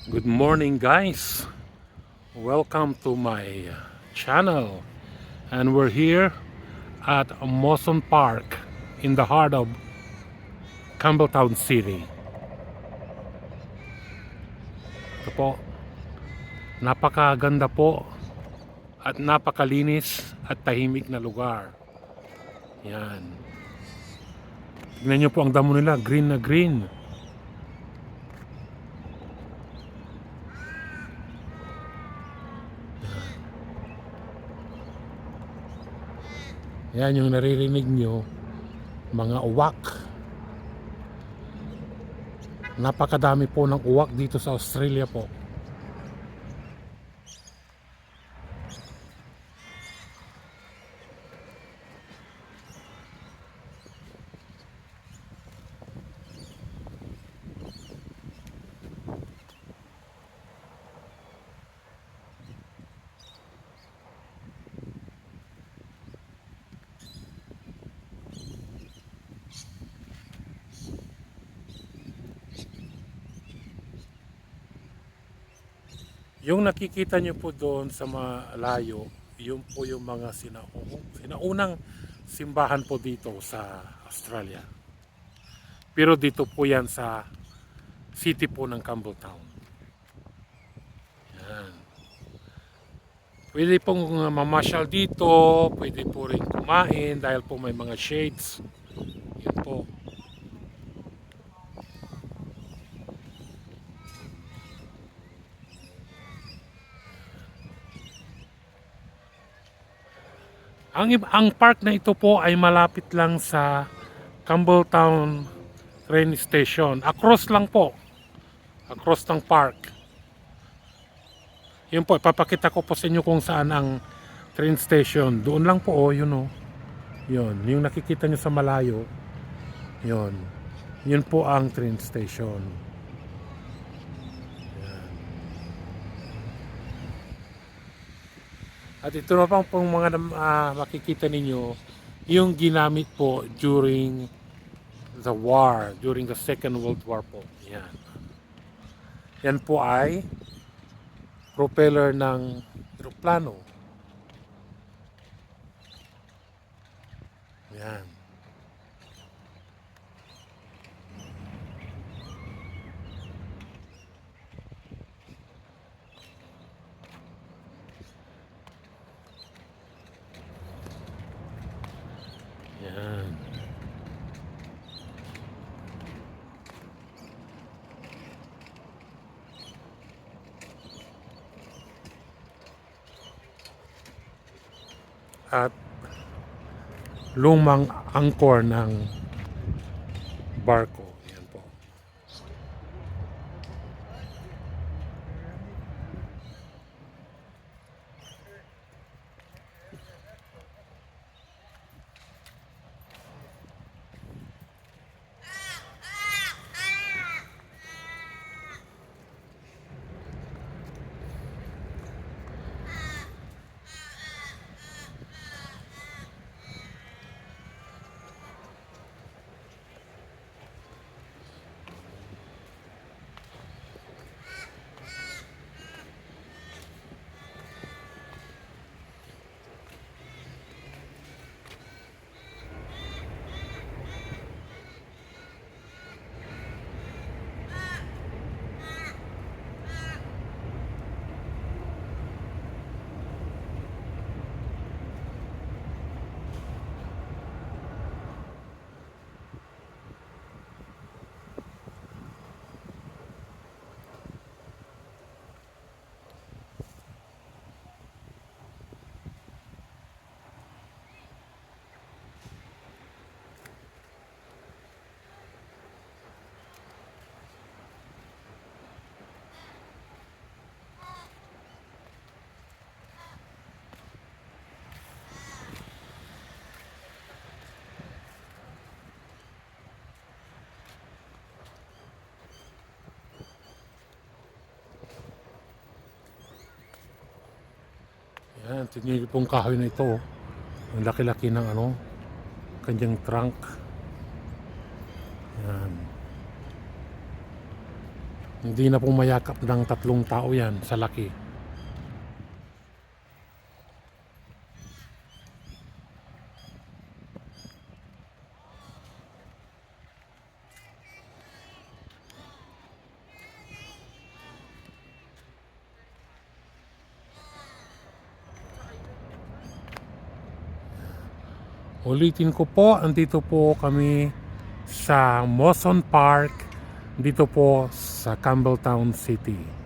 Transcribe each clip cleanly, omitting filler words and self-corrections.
Good morning, guys. Welcome to my channel. And we're here at Mawson Park in the heart of Campbelltown City. Ito po, napakaganda po at napakalinis at tahimik na lugar. Yan. Tignan nyo po ang damo nila, green na green. Yan yung naririnig nyo, mga uwak. Napakadami po ng uwak dito sa Australia po. Yung nakikita nyo po doon sa malayo, yun po yung mga sinaunang simbahan po dito sa Australia. Pero dito po yan sa city po ng Campbelltown. Yan. Pwede pong mamasyal dito, pwede po rin kumain dahil po may mga shades. Yun po. Ang park na ito po ay malapit lang sa Campbelltown train station. Across lang po. Across ng park. Yun po, ipapakita ko po sa inyo kung saan ang train station. Doon lang po, oh, yun oh. Yun, yung nakikita nyo sa malayo. Yun. Yun po ang train station. At ito na pong mga makikita ninyo, yung ginamit po during the war, during the Second World War po. Yan. Yan po ay propeller ng eroplano. Yan. Yan. At lumang angkor ng barko. Yan po. Yan, tingnan niyo pong kahoy na ito. Oh. Ang laki-laki ng kanyang trunk. Yan. Hindi na po mayakap ng 3 tao yan sa laki. Ulitin ko po, andito po kami sa Mawson Park, dito po sa Campbelltown City.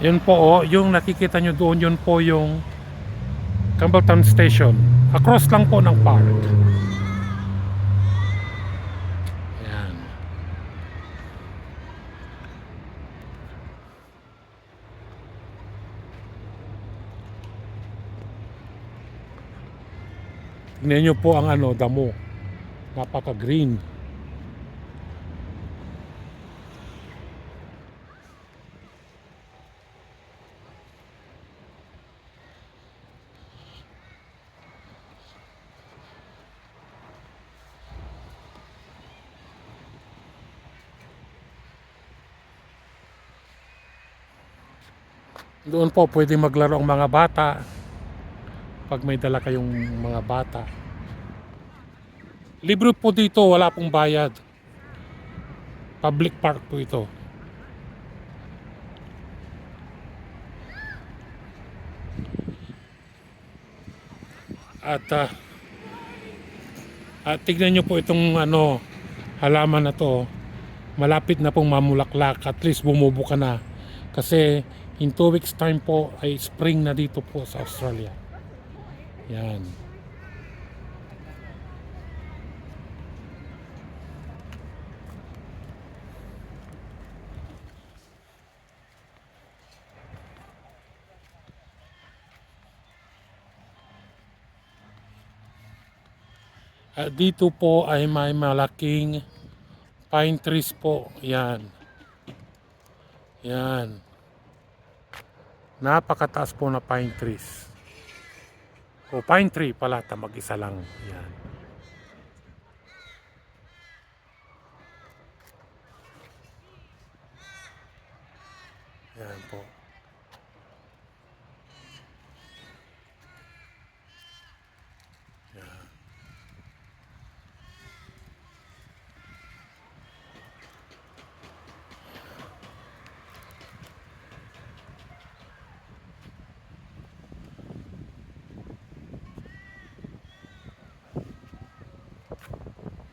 Yun po oh, yung nakikita nyo doon, yun po yung Campbelltown Station. Across lang po ng park. Yan. Tignan nyo po ang damo. Napaka-green. Doon po pwede maglaro ang mga bata pag may dala kayong mga bata. Libre po dito, wala pong bayad. Public park po ito. At tignan nyo po itong halaman na to. Malapit na pong mamulaklak. At least bumubuka na. Kasi in 2 weeks time po ay spring na dito po sa Australia. Yan. At dito po ay may malaking pine trees po. Yan. Yan. Napakataas po na pine trees. O pine tree pala, mag-isa lang. Yan. Yan po. Yan.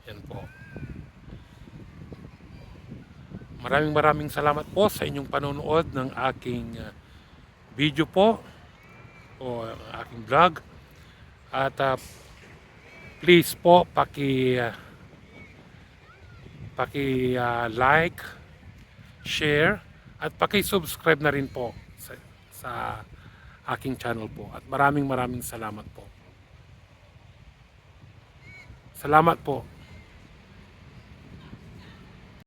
Yan po. Maraming salamat po sa inyong panonood ng aking video po o aking vlog. At please po like, share at paki-subscribe na rin po sa aking channel po. At maraming salamat po. Salamat po.